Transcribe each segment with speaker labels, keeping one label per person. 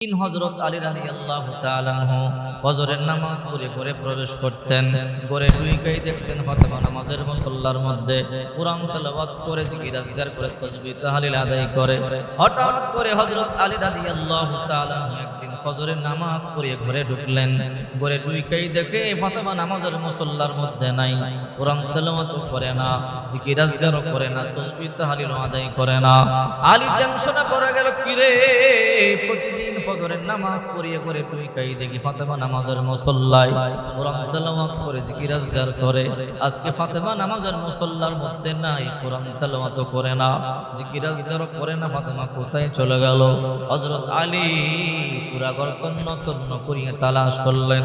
Speaker 1: হযরত আলী রাদিয়াল্লাহু তাআলা আনহু ফজরের নামাজ পড়ে ঘরে প্রবেশ করতেন। ঘরে ঢুকেই দেখতেন ফাতেমা নামাজের মুসল্লার মধ্যে কুরআন তেলাওয়াত করে জিকির আজকার করে তাসবিহ তাহলিল আদায় করে। হঠাৎ করে হযরত আলী রাদিয়াল্লাহু তাআলা আনহু একদিন ফজরের নামাজ পড়ে ঘরে ঢুকলেন। ঘরে ঢুকেই দেখে ফাতেমা নামাজের মুসল্লার মধ্যে নাই, কুরআন তেলাওয়াত করে না, জিকির আজকার করে না, তাসবিহ তাহলিল আদায় করে না। আলী টেনশনে পড়ে গেল, কিরে প্রতিদিন ফজরের নামাজ পড়িয়ে করে তুই কাই দেখি ফাতেমা নামাজের মুসল্লায় কোরআন তেলাওয়াত করে জিকির আজকার করে, আজকে ফাতেমা নামাজের মুসল্লার মধ্যে নাই, কোরআন তেলাওয়াত করে না, জিকির আজকার করে না, ফাতেমা কোথায় চলে গেল? হযরত আলী পুরা ঘর তন্ন তন্ন করিয়ে তালাশ করলেন,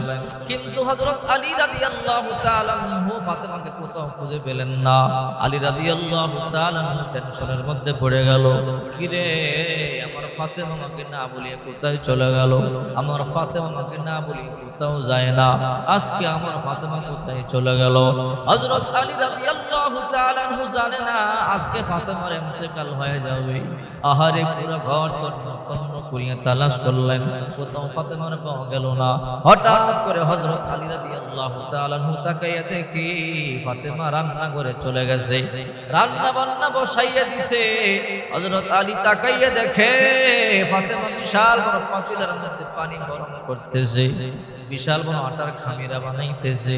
Speaker 1: কিন্তু হযরত আলী রাদিয়াল্লাহু তাআলা আনহু ফাতেমাকে কোথাও খুঁজে পেলেন না। আলী রাদিয়াল্লাহু তাআলা আনহু টেনশনের মধ্যে পড়ে গেল, কিরে আমার ফাতেমা আমাকে না বলিয়ে কোথায় চলে গেল? আমার ফাতেমা আমাকে না বলিয়ে কোথাও যায় না, আজকে আমার ফাতেমা কোথায় চলে গেল? হযরত আলী রাদিয়াল্লাহু তাআলা আনহু জানে না আজকে ফাতেমার ইন্তেকাল হয়ে যাবে। আহারে পুরো ঘর তন্ন করিয়ে তালাশ করলেন, কোথাও ফাতেমার পাওয়া গেল না। হঠাৎ করে হযরত আলী রাদিয়াল্লাহু তাআলা আনহু তাকাইয়া দেখি ফাতেমা রান্নাঘরে চলে গেছে, রান্না বান্না বসাইয়া দিছে। হযরত আলী তাকাইয়া দেখে ফাতেমা বিশাল বড় পাতিলের মধ্যে পানি গরম করতেছে, বিশাল বড় আটার খামিরা বানাইতেছে।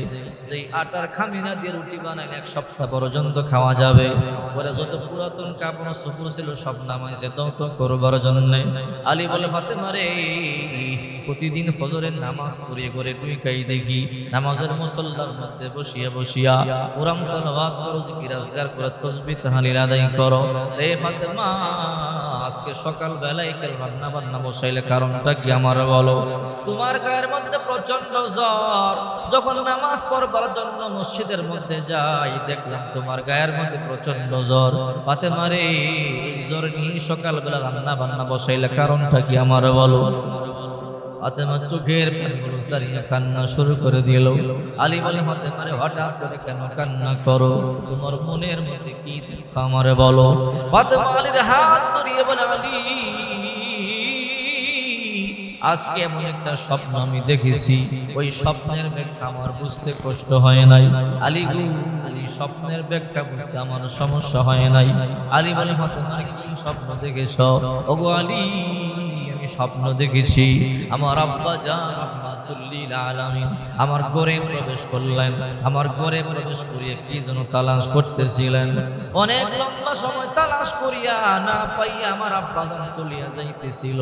Speaker 1: যেই আটার খামিরা দিয়ে রুটি বানাইলে এক সপ্তাহ পর্যন্ত খাওয়া যাবে। পরে যত পুরাতন কাপড় সুপুর ছিল সব নামাইছে তত করবার জন্য। আলী বলে, ফাতেমা রে, প্রতিদিন ফজরের নামাজ পড়িয়ে করে ঢুকাই দেখি নামাজের মুসল্লার মধ্যে বসিয়া বসিয়া কোরআন তেলাওয়াত করো, জিকির আজকার করো, তাসবিহ তাহলিল আদায় করো। রে ফাতেমা, আজকে সকাল বেলায় কেন রান্না বান্না বসাইলে কারণটা কি আমার বলো? তোমার গায়ের মধ্যে প্রচন্ড জ্বর, যখন নামাজ পড়বার জন্য মসজিদের মধ্যে যাই দেখলাম তোমার গায়ের মধ্যে প্রচন্ড জ্বর। ফাতেমা রে, এই জ্বর নিয়ে সকাল বেলা রান্না বান্না বসাইলে কারণটা কি আমার বলো? ফাতেমা চোখের পানিগুলো সারিয়ে কান্না শুরু করে দিল। আলী বলে, ফাতেমা রে, হঠাৎ করে কেন কান্না করো? তোমার মনের মধ্যে কি দুঃখ আমারে বলো? ফাতেমা আলীর হাত ধরিয়ে বলে, আলী, আজকে এমন একটা স্বপ্ন আমি দেখেছি, ওই স্বপ্নের ব্যাখ্যা আমার বুঝতে কষ্ট হয় নাই। আলী গো, আলী স্বপ্নের ব্যাখ্যা বুঝতে আমার সমস্যা হয় নাই। আলী বলে, ফাতেমা কি স্বপ্ন দেখেছ? ওগো আলী, আমি স্বপ্ন দেখেছি আমার আব্বা জান রাহমাতুল লিল আলামিন আমার ঘরে প্রবেশ করলেন। আমার ঘরে প্রবেশ করিয়ে কি যেন তালাশ করতেছিলেন। অনেক লম্বা সময় তালাশ করিয়া না পাইয়া আমার আব্বা জান চলিয়া যাইতেছিল।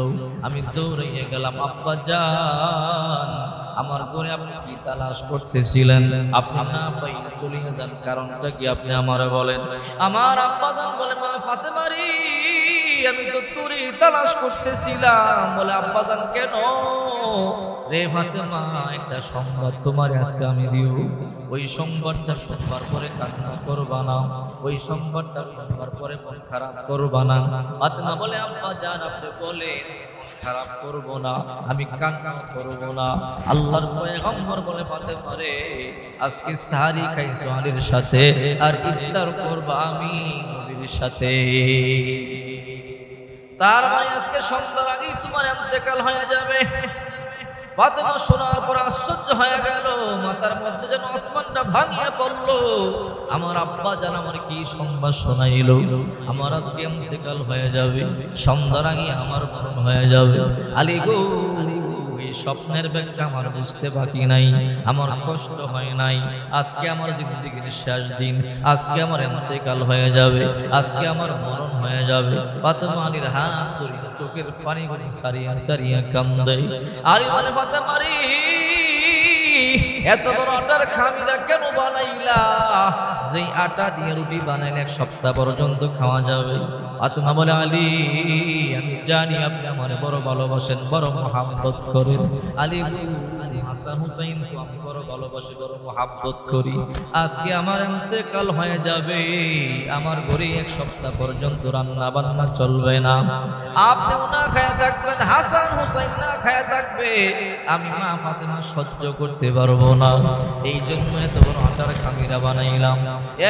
Speaker 1: আমি দৌড়াইয়া গেলাম, আব্বা জান আমার ঘরে আপনি কি তালাশ করতেছিলেন? আপনি না পাইয়া চলিয়া যান, কারণটা কি আপনি আমারে বলেন? আমার আব্বা জান বলে, মা ফাতেমা রে, আমি তো তোরই তালাশ করতেছিলাম। বলে, আব্বা জান কেন? রে ফাতেমা, একটা সংবাদ তোমার আজকে আমি দিব, ওই সংবাদটা শুনবার পরে কান্না করবা না, ওই সংবাদটা শুনবার পরে মন খারাপ করবা না। ফাতেমা বলে, আব্বা জান আপনি বলেন, খারাপ করব না, আমি কান্না করব না। আল্লাহর পয়গম্বর বলে, ফাতেমা রে, আজকে সাহারি খাইছো আলীর সাথে, আর ইফতার করবা আমি নবীর সাথে। তার মানে আজকে সন্ধ্যার আগেই তোমার ইন্তেকাল হয়ে যাবে। ফাতেমা শোনার পর আশ্চর্য হয়ে গেল, মাথার মধ্যে যেন আসমানটা ভাঙিয়ে পড়লো। আমার আব্বা জান আমার কি সংবাদ শোনাইলো, আমার আজকে ইন্তেকাল হয়ে যাবে, সন্ধ্যার আগে আমার মরণ হয়ে যাবে। আলী গো, এই স্বপ্নের ব্যাখ্যা আমার বুঝতে বাকি নাই, আমার কষ্ট হয় নাই। আজকে আমার জিন্দেগির শেষ দিন, আজকে আমার ইন্তেকাল হয়ে যাবে, আজকে আমার মরণ হয়ে যাবে। ফাতেমা আলীর হাত ধরে চোখের পানিগুলো সারিয়া সারিয়া কান্দে। আলী বলে, ফাতেমা রে, এত বড় আটার খামিরা কেন বানাইলা? যেই আটা দিয়ে রুটি বানাইলে এক সপ্তাহ পর্যন্ত খাওয়া যাবে। ফাতেমা বলে, আলী, আমি জানি আপনি আমার বড় ভালোবাসেন, বড় মহাব্বত করেন। আলী, হাসান হুসাইন তো আমি বড় ভালোবাসি, বড় মহাব্বত করি। আজকে আমার ইন্তেকাল হয়ে যাবে, আমার ঘরে এক সপ্তাহ পর্যন্ত রান্না বান্না চলবে না, আপনিও না খায়া থাকবেন, হাসান হুসাইন না খায়া থাকবে। আমি মা ফাতেমা সহ্য করতে করতে পারবো না। এই জন্য এত বড় আটার খামিরা বানাইলাম,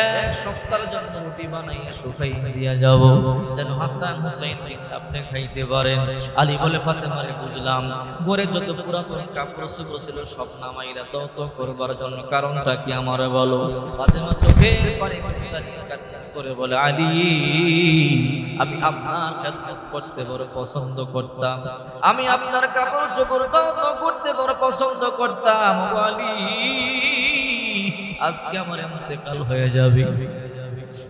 Speaker 1: এক সপ্তাহের জন্য রুটি বানাইয়া শুকাই দিয়া যাব, যেন হাসান হুসাইন আপনি খাইতে পারেন। আলী বলে ফাতেমা রে বুঝলাম, ঘরে যত পুরাতন কাপড় চোপড় ছিল সব নামাইরা তত করবার জন্য, কারণটা কি আমারে বলো। ফাতেমা চোখের পানি করে বলে, আলী আমি আপনার খেদমত করতে বড় পছন্দ করতাম, আমি আপনার কাপড় চোপড় তত করতে বড় পছন্দ করতাম। আলী আজকে আমার ইন্তেকাল হয়ে যাবে,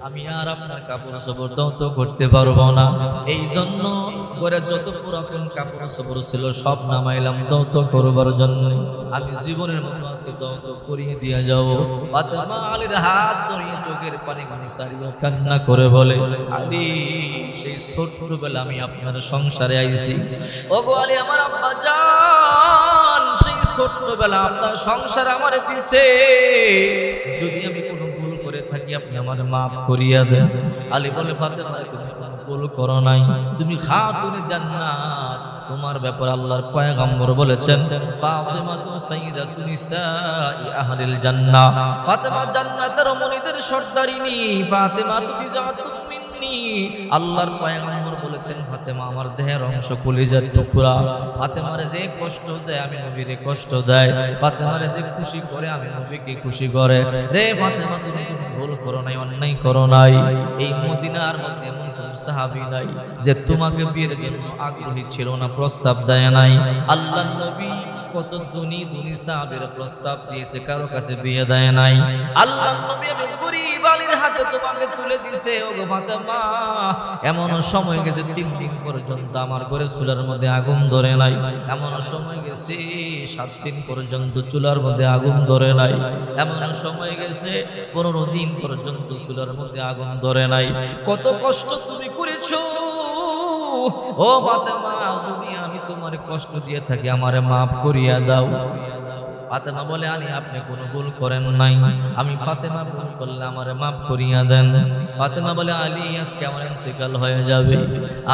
Speaker 1: আমি আর আপনার কাপড় চোপড় দৌত করতে পারবো না। এই জন্য ঘরে যত পুরাতন কাপড় চোপড় ছিল সব নামাইলাম দৌত করবার জন্য। আমি জীবনের মতো আজকে দৌত করিয়ে দিয়ে যাব। ফাতেমা আলীর হাত ধরিয়ে চোখের পানি সারিয়ে কান্না করে বলে, আলী সেই ছোট্টবেলা আমি আপনার সংসারে আইছি। ওগো আলী আমার আব্বা জান, সেই ছোট্টবেলা আপনার সংসার আমার দিছে, যদি আমি কোনো ভুল করে থাকি আপনি আমার মাফ করিয়া দেন। আলী বলে, ফাতেমা তুমি কোনো ভুল করো নাই, তুমি খাতুনে জান্নাত, তোমার ব্যাপারে আল্লাহর পয়গম্বর বলেছেন ফাতেমা তু সাইয়্যিদাতু নিসাই আহলিল জান্নাহ, ফাতেমা জান্নাতের মনিদের সর্দারিনী, ফাতেমা তু বিজাতুম মিন্নি। আল্লাহর পয়গম্বর বলেছেন ফাতেমা আমার দেহের অংশ, কলিজার টুকরা। ফাতেমারে যে কষ্ট দেয় আমি নবীরে কষ্ট দেয়, ফাতেমারে যে খুশি করে আমি নবীকে খুশি করে। রে ফাতেমা তুমি কোনো ভুল করো নাই, অন্যায় করো নাই। এই মদিনার মধ্যে এমন কোন সাহাবী নাই যে তোমাকে বিয়ের জন্য আগ্রহী ছিল না, প্রস্তাব দেয় নাই। আল্লাহর নবী কত ধনী ধনী সাহাবীর প্রস্তাব দিয়েছে, কারো কাছে বিয়ে দেয় নাই। আল্লাহর নবী আমি গরীব আলীর হাতে তোমাকে তুলে দিছে। ওগো ফাতেমা এমন সময় গেছে 3 দিন পর্যন্ত আমার ঘরে চুলার মধ্যে আগুন ধরে নাই, এমন সময় গেছে 7 দিন পর্যন্ত চুলার মধ্যে আগুন ধরে নাই, এমন সময় গেছে 15 দিন পর্যন্ত চুলার মধ্যে আগুন ধরে নাই। কত কষ্ট তুমি করেছো ও ফাতেমা, যদি আমি তোমার কষ্ট দিয়ে থাকি আমারে মাফ করিয়া দাও। ফাতেমা বলে, আলী আপনি কোনো ভুল করেন নাই, আমি ফাতেমা ভুল করলে আমারে মাফ করিয়া দেন। ফাতেমা বলে, আলী আজকে আমার ইন্তেকাল হয়ে যাবে,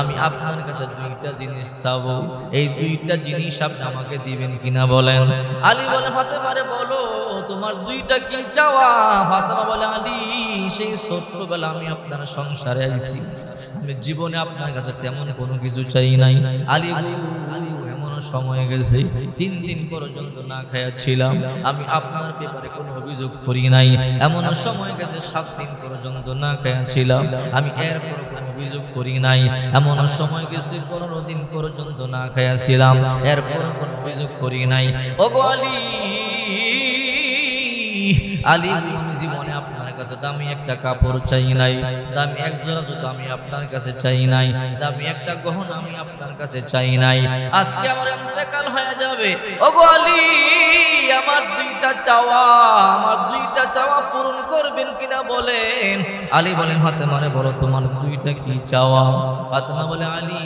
Speaker 1: আমি আপনার কাছে 2টা জিনিস চাবো, এই 2টা জিনিস আপনি আমাকে দিবেন কিনা বলেন। আলী বলে, ফাতেমা রে বলো তোমার 2টা কি চাওয়া। ফাতেমা বলে, আলী সেই ছোট্টবেলা আমি আপনার সংসারে আইছি, আমি জীবনে আপনার কাছে তেমন কোনো কিছু চাই নাই। আলী এমন সময় গেছে 3 দিন পর্যন্ত না খায়া ছিলাম, আমি আপনার ব্যাপারে কোনো অভিযোগ করি নাই। এমন সময় গেছে 7 দিন পর্যন্ত না খায়া ছিলাম, আমি এরপর কোনো অভিযোগ করি নাই। এমন সময় গেছে 15 দিন পর্যন্ত না খায়া ছিলাম, এরপর কোনো অভিযোগ করি নাই। ওগো আলী, আলী আমি জীবনে আপনার কাছে দামি একটা কাপড় চাই নাই, দামি এক জোড়া জুতো আমি আপনার কাছে চাই নাই, দামি একটা গহনা আমি আপনার কাছে চাই নাই। আজকে আমার ইন্তেকাল হয়ে যাবে, ওগো আলী আমার 2টা চাওয়া, আমার 2টা চাওয়া পূরণ করবেন কিনা বলেন। আলী বলেন, ফাতেমারে বলো তোমার 2টা কি চাওয়া। ফাতেমা বলে, আলী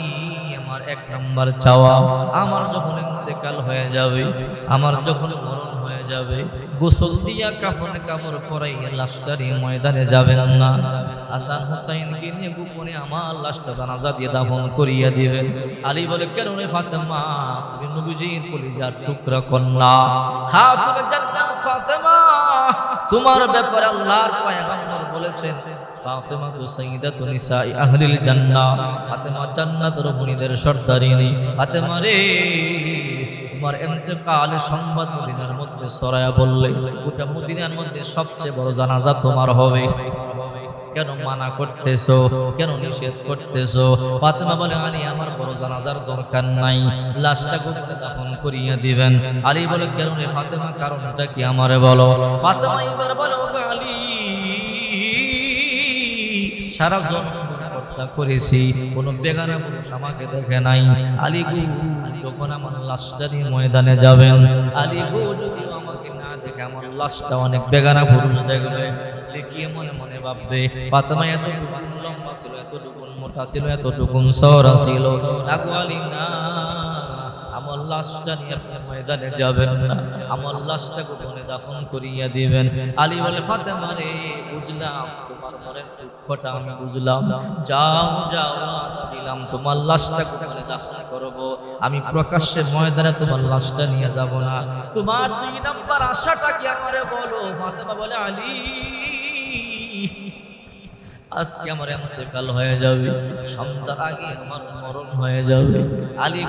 Speaker 1: আমার 1 নম্বর চাওয়া, আমার যখন ইন্তেকাল হয়ে যাবে, আমার যখন মরণ হয়ে যাবে, গোসল দিয়া কাফনে কাপড় পরাইয়া লাশটারি ময়দানে যাবেন না, হাসান হুসাইনকে নিয়ে গোপনে আমার লাশটা জানাজা দিয়ে দাফন করিয়া দিবেন। আলী বলে, কেন রে ফাতেমা, তুমি নবীজির কলিজার টুকরা কন্যা, খাতুনে জান্নাত ফাতেমা, তোমার ব্যাপারে আল্লাহর পয়গম্বর বলেছেন ফাতেমা তু সাইয়্যিদাতু নিসাই আহলিল জান্নাহ, ফাতেমা জান্নাতের মনিদের সর্দারিনী। ফাতেমা রে তোমার ইন্তেকালের সংবাদ মদিনার মধ্যে ছড়ায়া বললে গোটা মদিনার মধ্যে সবচেয়ে বড় জানাজা তোমার হবে, কেন মানা করতেছো, কেন নিষেধ করতেছো। ফাতেমা বলে, আলী আমার বড় জানাজার দরকার নাই, লাশটা গোপনে দাফন করিয়া দিবেন। আলী বলে, কেন রে ফাতেমা, কারণটা কি আমারে বলো। ফাতেমা এবার বলো, আলী সারা জন্ম করেছি, কোন বেগানা পুরুষ আমাকে দেখে নাই। আলী গো যখন আমার লাশটা নিয়ে ময়দানে যাবেন, আলী গো যদিও আমাকে না দেখে আমার লাশটা অনেক বেগানা পুরুষ দেখবে, দেখিয়ে মনে মনে ভাববে ফাতেমা এতটুকু লম্বা ছিল, এতটুকু মোটা ছিল, এতটুকু চওড়া ছিল। আলী না, আমার লাশটা নিয়ে আপনি ময়দানে যাবেন না, আমার লাশটা গোপনে দাফন করিয়া দিবেন। আলী বলে, ফাতেমা রে বুঝলাম তোমার মনের দুঃখটা আমি বুঝলাম, যাও যাও দিলাম, তোমার লাশটা কোথায় দাফন করব? আমি প্রকাশ্যে ময়দানে তোমার লাশটা নিয়ে যাব না। তোমার 2 নাম্বার আশাটা কি আমারে বলো। ফাতেমা বলে, আলী, আজকে আমার ইন্তেকাল হয়ে যাবে, সন্ধ্যার আগে আমার মরণ হয়ে যাবে। আলী,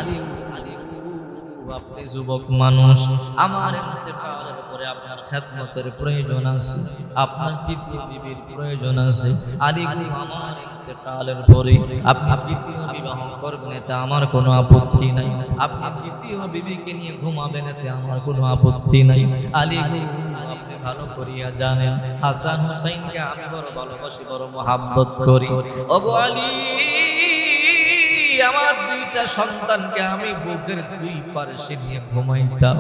Speaker 1: আপনি যুবক মানুষ, আমার ইন্তেকালের পরে আপনার খেদমতের প্রয়োজন আছে, আপনার দ্বিতীয় বিবির প্রয়োজন আছে। আলী, আমার ইন্তেকালের পরে আপনি দ্বিতীয় বিবাহ করবেন, এতে আমার কোনো আপত্তি নাই। আপনি দ্বিতীয় বিবিকে নিয়ে ঘুমাবেন, এতে আমার কোনো আপত্তি নাই। আলী, আপনি ভালো করিয়া জানেন হাসান হুসাইনকে আমি বড় ভালোবাসি, বড় মহাব্বত করি। ওগো আলী, আমার 2টা সন্তানকে আমি বুকের 2 পাশে নিয়ে ঘুমাইতাম,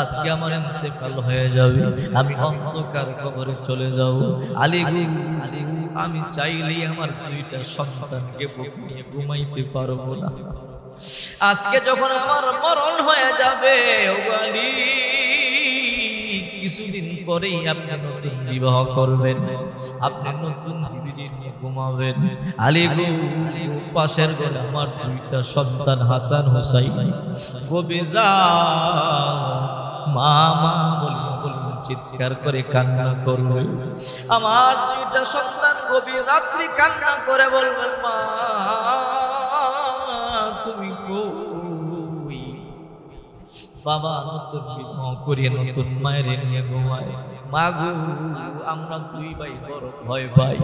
Speaker 1: আজকে আমার ইন্তেকাল হয়ে যাবে, আমি অন্ধকার কবরে চলে যাব। আলী, আমি চাইলেই আমার 2টা সন্তানকে বুকে নিয়ে ঘুমাইতে পারবো না। আজকে যখন আমার মরণ হয়ে যাবে, ওগো আলী, কিছুদিন পরেই আপনি নতুন বিবাহ করবেন, আপনি নতুন বিবি নিয়ে ঘুমাবেন। আলী গো, পাশের ঘরে আমার 2টা সন্তান হাসান হুসাইন গভীর রাত মা মা বলি চিৎকার করে কান্না করবে। আমার 2টা সন্তান গভীর রাত্রি কান্না করে বলবেন, মা তুমি কই? বাবা নতুন বিবাহ করিয়ে নতুন মায়ের নিয়ে ঘুমায়। মা গো, আমরা 2 ভাই বড় ভয় পাই।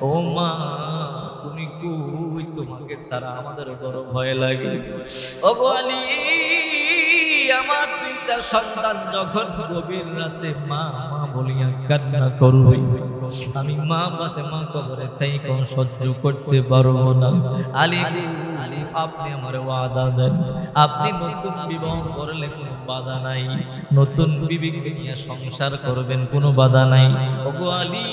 Speaker 1: ও মা, তুমি কই? তোমাকে ছাড়া আমাদের বড় ভয় লাগে। ও গো আলী, আমার 2টা সন্তান যখন গভীর রাতে মা মা বলিয়া কান্না করবে, আমি মা ফাতেমা কবরে তাই কোন সহ্য করতে পারবো না। আলী, আপনি আমার ওয়াদা দেন, আপনি নতুন বিবাহ করলে কোনো বাধা নাই, নতুন বিবিকে নিয়ে সংসার করবেন, কোনো বাধা নাই। ওগো আলী,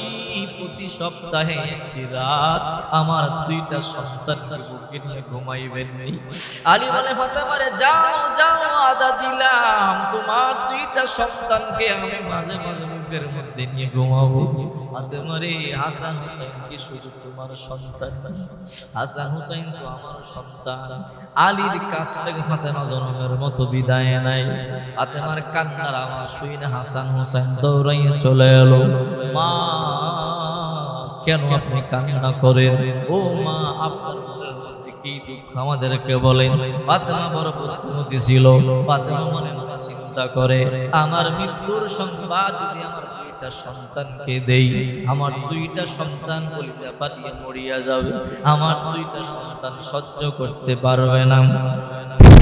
Speaker 1: প্রতি সপ্তাহে একটি রাত আমার 2টা সন্তানকে বুকে নিয়ে ঘুমাইবেন। আলী বলে, ফাতেমারে যাও যাও, আদা দিলাম, তোমার 2টা সন্তানকে আমি মাঝে মাঝে বুকের মধ্যে নিয়ে ঘুমাবো। ফাতেমারে, হাসান হুসাইন কি শুধু তোমার সন্তান? হাসান হুসাইন তো আমার সন্তান। আলীর কাছ থেকে ফাতেমা জনমের মতো বিদায় নাই। ফাতেমার কান্নার আওয়াজ শুনে হাসান হুসাইন দৌড়াইয়া চলে এলো। মা, কেন আপনি কান্না করেন? ও মা, আপনার মনের মধ্যে কি দুঃখ আমাদেরকে বলেন। ফাতেমা বড় বুদ্ধিমতী ছিল। ফাতেমা মনে মনে চিন্তা করে, আমার মৃত্যুর সংবাদ যদি আমার 2টা সন্তানকে দেই, আমার 2টা সন্তান কলিজা ফাটিয়ে মরিয়া যাবে, আমার 2টা সন্তান সহ্য করতে পারবে না।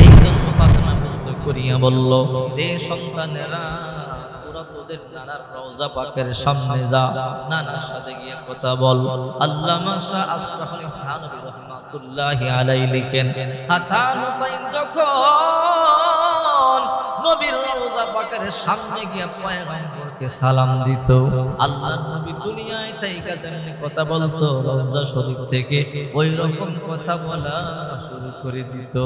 Speaker 1: এই জন্য ফাতেমা যুদ্ধ করিয়া বলল, রে সন্তানেরা, তোরা তোদের নানার রওজা পাকের সামনে যা, নানার সাথে গিয়ে কথা বল। আল্লামা শাহ আশরাফ আলী থানভী রাহমাতুল্লাহি আলাইহি লিখেন, হাসান হুসাইন যখন নবীর রওজা পাকের সামনে গিয়ে পয়গম্বরকে সালাম দিত, আল্লাহর নবী দুনিয়ায় তাইকা যেমনি কথা বলতো, রওজা শরীফ থেকে ওই রকম কথা বলা শুরু করে দিত।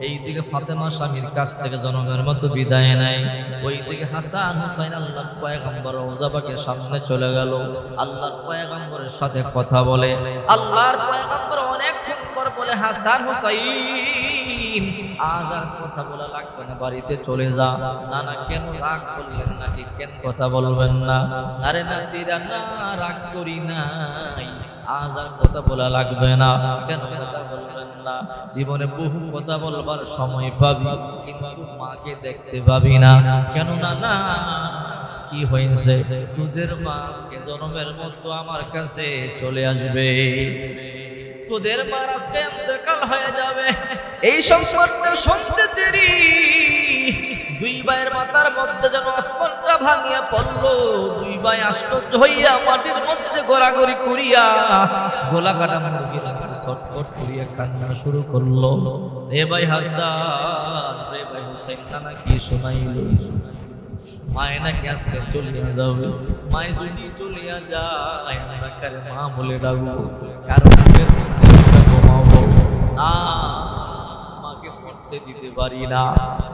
Speaker 1: এইদিকে ফাতেমা স্বামীর কাছ থেকে জনমের মতো বিদায় নেয়, ওইদিকে হাসান হুসাইন আল্লাহর পয়গম্বর রওজা পাকের সামনে চলে গেল, আল্লাহর পয়গম্বরের সাথে কথা বলে। আল্লাহর পয়গম্বর অনেকক্ষণ পর বলে, হাসান হুসাইন, আজ আর কথা বলা লাগবে না, বাড়িতে চলে যা। না না, কেন রাগ করলেন নাকি? কেন কথা বলবেন না? আরে নাতিরা, না রাগ করি নাই, আজ আর কথা বলা লাগবে না। কেন কথা বলবেন না? জীবনে বহু কথা বলবার সময় পাবি, কিন্তু মাকে দেখতে পাবি না। কেন না? না, কি হয়েছে? তোদের মা আজকে জন্মের মতো আমার কাছে চলে আসবে, তোদের মা আজকে ইন্তেকাল হয়ে যাবে। এই সংবাদটা শুনতে দেরি 2 ভাইয়ের মাথার মধ্যে যেন আসমানটা ভাঙিয়া পড়লো। 2 ভাই আশ্চর্য হইয়া মাটির মধ্যে গড়াগড়ি করিয়া গোলা কাটা মুরগির আকারে ছটফট করিয়া কান্না শুরু করলো। রে ভাই হাসান, রে ভাই হুসাইন, নানা কি শোনাইল? মায় নাকি আজকে চলিয়া যাবে। মায় যদি চলিয়া যায়, আমরা কারে মা বলে ডাকবো, কারো মুখের মধ্যে ঘুমাবো না, মাকে পড়তে দিতে পারি না।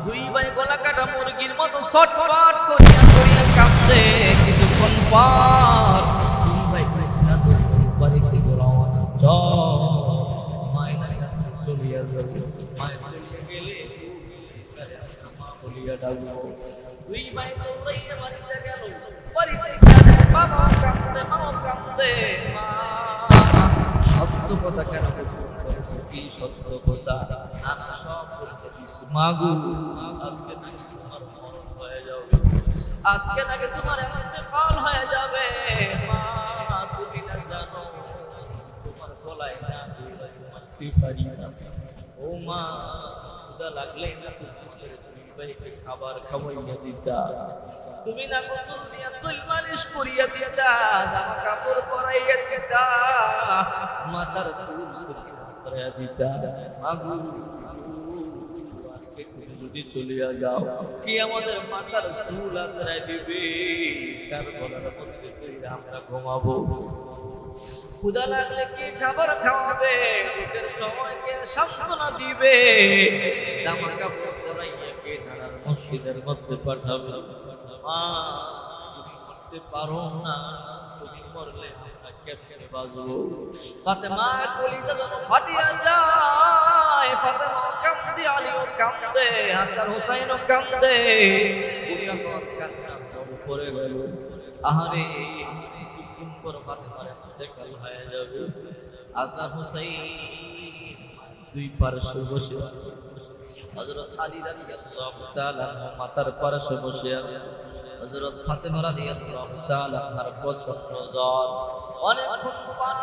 Speaker 1: 2 ভাই গলা কাটা মুরগির মতো ছটফট করিয়া করিয়া কাঁদছে। কিছুক্ষণ পর 2 ভাই বাড়িতে রওনা। মায়ের করিয়া ডাকবো। দুই ভাই দৌড়াইয়া বাড়িতে গেল। বাড়িতে গিয়ে বাবা কাঁদতে, মাও কাঁদতে। মা সত্য কথা কেন গোপন করেছো? কি সত্য কথা? নানা সব বলতে দিছি। মাগু আজকে নাকি তোমার মরণ হয়ে যাবে, আজকে নাকি তোমার ইন্তেকাল হয়ে যাবে। মা তুমি না জানো তোমার গলায় না দুই মারতে পারি না। ও মা ক্ষুধা লাগলেই না তোমাদের দুই ভাইকে খাবার খাওয়াইয়া দিতা, তুমি না গোসল দিয়া তুল মালিশ করিয়া দিতা, জামা কাপড় পরাইয়া দিতা, মাথার চুল করিয়া আশ্রয়া দিতা। মাগু আজকে তুমি যদি চলিয়া যাও, কি আমাদের মাথার চুল আশ্রয় দিবে? কার গলার মধ্যে কইরা আমরা ঘুমাবো? ক্ষুধা লাগলে কি খাবার খাওয়াবে? দুঃখের সময় কে সান্ত্বনা দিবে? জামা কাপড় পরাইয়া কে তার মসজিদের মধ্যে পাঠাবে? মা তুমি করতে পারো না, তুমি মরলে আমরা কেমনে বাঁচবো? ফাতেমার কলিজা যেন ফাটিয়া যায়। ফাতেমা কাঁদে, আলীও কাঁদে, হাসান হুসাইনও কাঁদে। বুড়িয়া তখন কান্না পড়ে গেল। আহারে কিছুক্ষণ পর ফাতেমার ইন্তেকাল হয়ে যাবে। হাসান হুসাইন দুই পার্শ্বে বসে আছে। হযরত আলী রাদিয়াল্লাহু তাআলা মাথার পার্শ্বে বসে আছে। হযরত ফাতেমা রাদিয়াল্লাহু তাআলা আনহার প্রচন্ড জ্বর। অনেকক্ষণ পর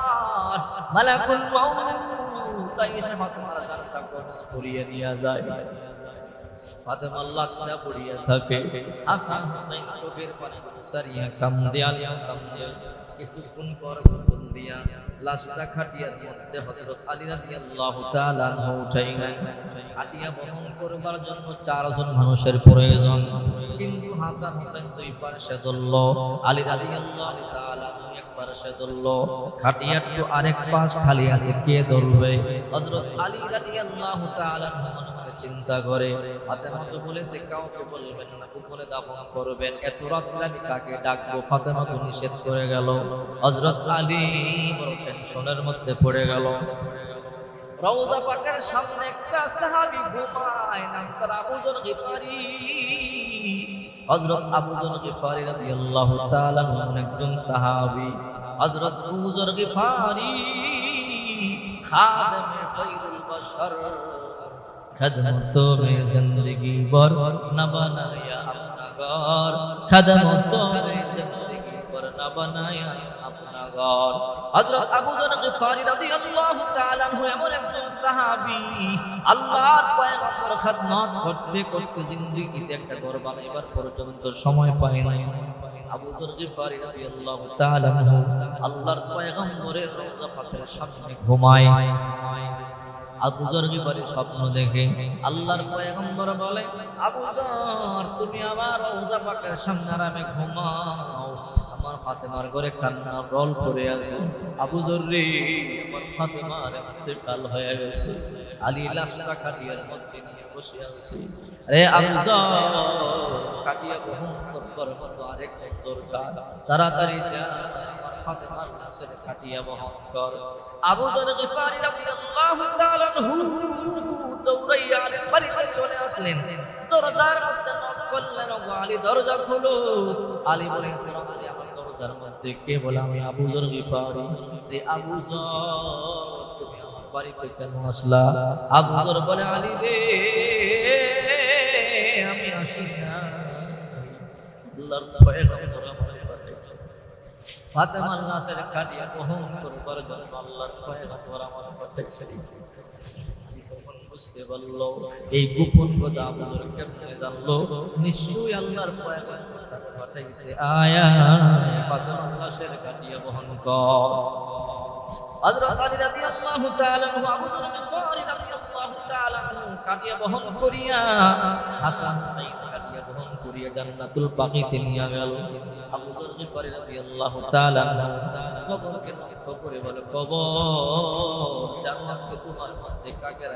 Speaker 1: মালাকুল মাউত এসে ফাতেমার জানটা কবজ করিয়ে নিয়ে যায়। ফাতেমা লাশটা পড়িয়া থাকে। হাসান হুসাইন চোখের পানি সারিয়া কান্দে, আলিয়া কান্দে। কিছুক্ষণ পর গোসল দিয়া লাশটা খাটিয়ার মধ্যে হযরত আলী রাদিয়াল্লাহু তাআলা আনহু উঠাইলেন। খাটিয়া বহন করবার জন্য 4 জন মানুষের প্রয়োজন, কিন্তু হাসান হুসাইন দুই পাশে ধরল, আলী রাদিয়াল্লাহু তাআলা এক পাশে ধরল। খাটিয়ার তো আরেক পাশ খালি আছে, কে ধরবে? হযরত আলী রাদিয়াল্লাহু তাআলা চিন্তা করে। ফাতেমা তো বলেছে কাউকে বলবেন না, গোপনে দাফন করবেন, এত রাত্রে আমি কাকে ডাকবো? ফাতেমা তো নিষেধ করে গেল। হযরত আলী বড় টেনশনের মধ্যে পড়ে গেল। রওজা পাকের সামনে একটা সাহাবী ঘুমায়, নাম তার আবু যর গিফারি। হযরত আবু যর গিফারি রাদিয়াল্লাহু তাআলা একজন সাহাবী। হযরত আবু যর গিফারি খাদেমে খায়রুল বাশার, खदमतों में जिंदगी पर न बनाया अपना घर, खदमतों में जिंदगी पर न बनाया अपना घर। हजरत अबू जर गफारी রাদিয়াল্লাহু তাআলা আনহু এমন একজন সাহাবী, আল্লাহর পয়গম্বর খিদমত করতে করতে জিন্দেগিতে একটা ঘর বানাইবার পর্যন্ত সময় পায় নাই। আবু যর গফারি রাদিয়াল্লাহু তাআলা আনহু আল্লাহর পয়গম্বরের রওজা পাকের সামনে ঘুমায়। আবু যর গিফারি স্বপ্ন দেখে আল্লাহর পয়গম্বর বলে, আবু যর তুমি আমার রওজা পাকের সামনে আরামে ঘুমাও, আমার ফাতেমার ঘরে কান্নার রোল পড়ে আছে। আবু যর রে, আমার ফাতেমার ইন্তেকাল হয়ে গেছে। আলী লাশটা খাটিয়ার মধ্যে নিয়ে বসে আছে। আরে আবু যর, খাটিয়া বহন করবার মতো আরেক দরকার, তাড়াতাড়ি যা ফাতেমার লাশের খাটিয়া বহন কর। আবু যর গিফারি রাদিয়াল্লাহু তাআলা আনহু দৌড়াইয়া আলীর বাড়িতে চলে আসলেন। দরজার মধ্যে নক করলেন, ওগো আলী দরজা খোলো। আলী বলে, আলী আমার দরজার মধ্যে কে? বলে, আমি আবু যর গিফারি। রে আবু যর, তুমি আমার বাড়িতে কেন আসলা? আবু যর বলে, আলী রে, আমি আসি না, আল্লাহর পয়গম্বর আমাকে পাঠাইছে ফাতেমার লাশের খাটিয়া বহন করবার জন্য, আল্লাহর পয়গম্বর আমাকে পাঠাইছে। বুঝতে পারলো এই গোপন কথা আবু যর কেমনে জানলো? নিশ্চয়ই আল্লাহর পয়গম্বর তাকে পাঠাইছে। আয়া ফাতেমার লাশের খাটিয়া বহন কর। হযরত আলী রাদিয়াল্লাহু তাআলা আনহু আবু যর গিফারি রাদিয়াল্লাহু তাআলা আনহু খাটিয়া বহন করিয়া হাসান হুসাইন খাটিয়া বহন করিয়া জান্নাতুল বাকিতে নিয়ে গেল। আবু যর গিফারি রাদিয়াল্লাহু তাআলা আনহু কবরকে লক্ষ্য করে বলে, কবর জানো আজকে তোমার মধ্যে কাকে